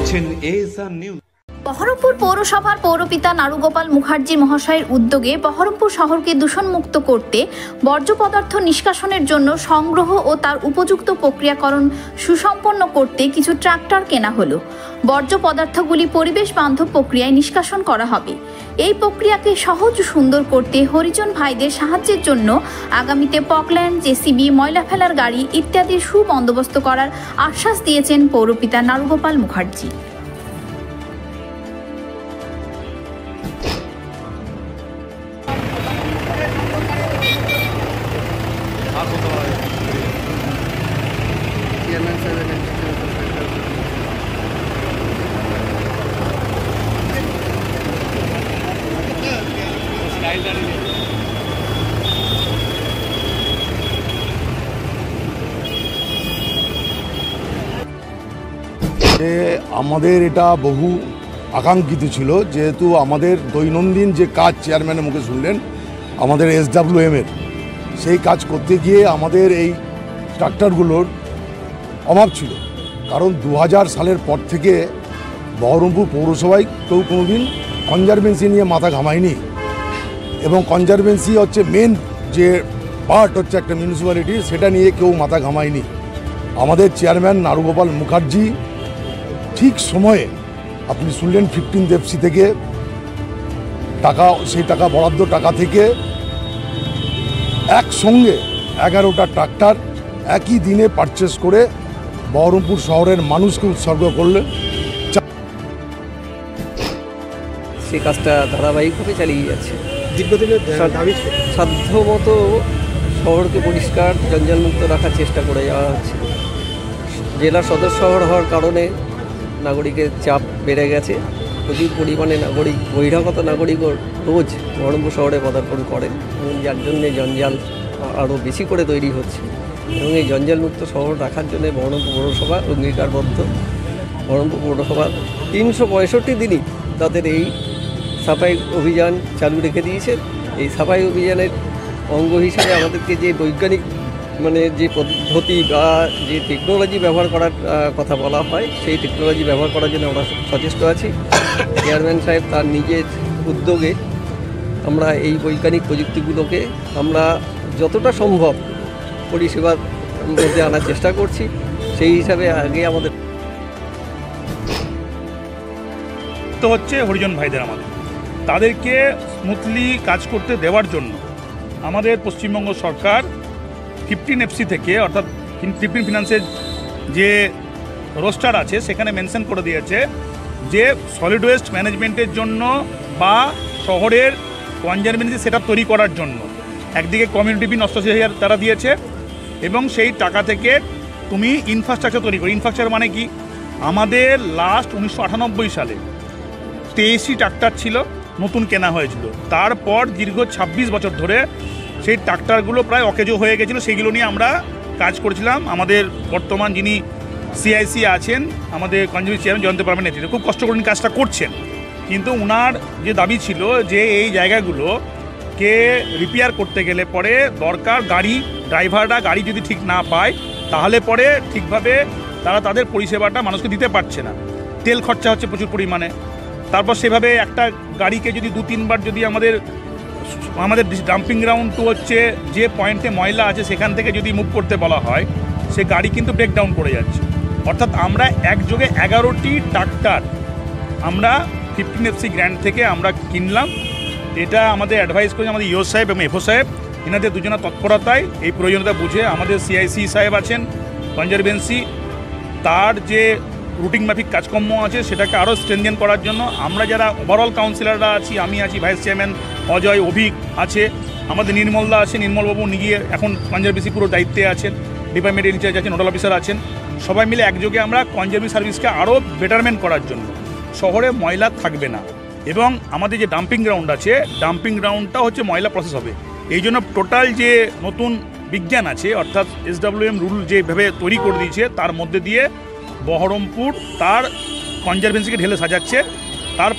দেখছেন ASR news. Baharampur পৌরসভার পৌরপিতা নারুগোপাল মুখার্জি মহাশয়ের উদ্যোগে বহরমপুর শহরকে দূষণমুক্ত করতে বর্জ্য পদার্থ নিষ্কাশনের জন্য সংগ্রহ ও তার উপযুক্ত প্রক্রিয়াকরণ সুসম্পন্ন করতে কিছু ট্রাক্টর কেনা হলো। বর্জ্য পদার্থগুলি পরিবেশ বান্ধব প্রক্রিয়ায় নিষ্কাশন করা হবে। এই প্রক্রিয়াকে সহজ ও সুন্দর করতে হরিজন ভাইদের সাহায্যের জন্য আগামীতে পকল্যান্ড, জেসিবি, ময়লা ফেলার গাড়ি ইত্যাদির সুবন্দোবস্ত করার আশ্বাস দিয়েছেন পৌরপিতা নারুগোপাল মুখার্জি। আমাদের এটা বহু আকাঙ্ক্ষিত ছিল, যেহেতু আমাদের দৈনন্দিন যে কাজ চেয়ারম্যানের মুখে শুনলেন আমাদের SWM-এর, সেই কাজ করতে গিয়ে আমাদের এই ট্রাক্টরগুলোর অভাব ছিল। কারণ 2000 সালের পর থেকে বহরমপুর পৌরসভায় কেউ কোনোদিন কনজারভেন্সি নিয়ে মাথা ঘামায়নি, এবং কনজারভেন্সি হচ্ছে মেন যে পার্ট হচ্ছে একটা মিউনিসিপ্যালিটি, সেটা নিয়ে কেউ মাথা ঘামায়নি। আমাদের চেয়ারম্যান নারুগোপাল মুখার্জি ঠিক সময়ে, আপনি শুনলেন 15th FC থেকে টাকা, সেই টাকা বরাদ্দ টাকা থেকে একসঙ্গে 11টা ট্রাক্টর একই দিনে পারচেস করে বহরমপুর শহরের মানুষকে উৎসর্গ করলেন। সেই কাজটা ধারাবাহিকভাবে চালিয়ে যাচ্ছে। দীর্ঘদিনের সাধ্যমতো শহরকে পরিষ্কার জঞ্জালমুক্ত রাখার চেষ্টা করে যাওয়া হচ্ছে। জেলা সদর শহর হওয়ার কারণে নাগরিকের চাপ বেড়ে গেছে। প্রচুর পরিমাণে বহিরাগত নাগরিকও রোজ বহরমপুর শহরে পদার্পণ করেন, এবং যার জন্যে জঞ্জাল আরও বেশি করে তৈরি হচ্ছে। এবং এই জঞ্জালমুক্ত শহর রাখার জন্য বহরমপুর পৌরসভা অঙ্গীকারবদ্ধ। বহরমপুর পৌরসভা 365 দিনই তাদের এই সাফাই অভিযান চালু রেখে দিয়েছে। এই সাফাই অভিযানের অঙ্গ হিসেবে আমাদেরকে যে বৈজ্ঞানিক যে পদ্ধতি বা যে টেকনোলজি ব্যবহার করার কথা বলা হয়, সেই টেকনোলজি ব্যবহার করার জন্য আমরা সচেষ্ট আছি। চেয়ারম্যান সাহেব তার নিজের উদ্যোগে আমরা এই বৈজ্ঞানিক প্রযুক্তিগুলোকে আমরা যতটা সম্ভব পরিষেবার মধ্যে আনার চেষ্টা করছি। সেই হিসাবে আগে আমাদের তো হচ্ছে হরিজন ভাইদের, তাদেরকে স্মুথলি কাজ করতে দেওয়ার জন্য আমাদের পশ্চিমবঙ্গ সরকার 15 FC থেকে, অর্থাৎ 15 ফিনান্সের যে রোস্টার আছে সেখানে মেনশন করে দিয়েছে যে সলিড ওয়েস্ট ম্যানেজমেন্টের জন্য বা শহরের কনজারভেন্সি সেটআপ তৈরি করার জন্য একদিকে কমিউনিটি বিন 88,000 তারা দিয়েছে, এবং সেই টাকা থেকে তুমি ইনফ্রাস্ট্রাকচার তৈরি করো। ইনফ্রাস্ট্রাকচার মানে কি? আমাদের লাস্ট 1998 সালে 23টি ট্রাক্টর ছিল, নতুন কেনা হয়েছিল। তারপর দীর্ঘ 26 বছর ধরে সেই ট্রাক্টরগুলো প্রায় অকেজো হয়ে গেছিলো। সেগুলো নিয়ে আমরা কাজ করেছিলাম। আমাদের বর্তমান যিনি CIC আছেন, আমাদের কনজারভেন্সি চেয়ারম্যান জয়ন্ত পারমার নেতৃত্বে খুব কষ্ট করে কাজটা করছেন। কিন্তু ওনার যে দাবি ছিল যে এই জায়গাগুলোকে রিপেয়ার করতে গেলে পরে দরকার ড্রাইভাররা গাড়ি যদি ঠিক না পায় তাহলে পরে ঠিকভাবে তারা তাদের পরিষেবাটা মানুষকে দিতে পারছে না। তেল খরচা হচ্ছে প্রচুর পরিমাণে। তারপর সেভাবে একটা গাড়িকে যদি 2-3 বার যদি আমাদের ডাম্পিং গ্রাউন্ড টু হচ্ছে যে পয়েন্টে ময়লা আছে সেখান থেকে যদি মুভ করতে বলা হয়, সে গাড়ি কিন্তু ব্রেকডাউন করে যাচ্ছে। অর্থাৎ আমরা একযোগে 11টি ট্রাক্টর আমরা 15 FC গ্র্যান্ড থেকে আমরা কিনলাম। এটা আমাদের অ্যাডভাইস করেছে আমাদের ইও সাহেব এবং এফও সাহেব। এনাদের দুজনের তৎপরতায় এই প্রয়োজনীয়তা বুঝে আমাদের CIC সাহেব আছেন কনজারভেন্সি, তার যে রুটিন মাফিক কাজকর্ম আছে সেটাকে আরও স্ট্রেনথেন করার জন্য আমরা যারা ওভারঅল কাউন্সিলররা আছি, আমি আছি, ভাইস চেয়ারম্যান অজয়, অভিক আছে, আমাদের নির্মলদা আছে, নির্মলবাবু নিজে এখন কনজারভেন্সি পুরো দায়িত্বে আছেন, ডিপার্টমেন্টের ইনচার্জ আছেন, নোডাল অফিসার আছেন। সবাই মিলে একযোগে আমরা কনজারভেন্সি সার্ভিসকে আরও বেটারমেন্ট করার জন্য, শহরে ময়লা থাকবে না, এবং আমাদের যে ডাম্পিং গ্রাউন্ড আছে, ডাম্পিং গ্রাউন্ডটা হচ্ছে ময়লা প্রসেস হবে। এই জন্য টোটাল যে নতুন বিজ্ঞান আছে, অর্থাৎ SWM রুল যেভাবে তৈরি করে দিয়েছে, তার মধ্যে দিয়ে বহরমপুর তার কনজারভেন্সিকে ঢেলে সাজাচ্ছে। তার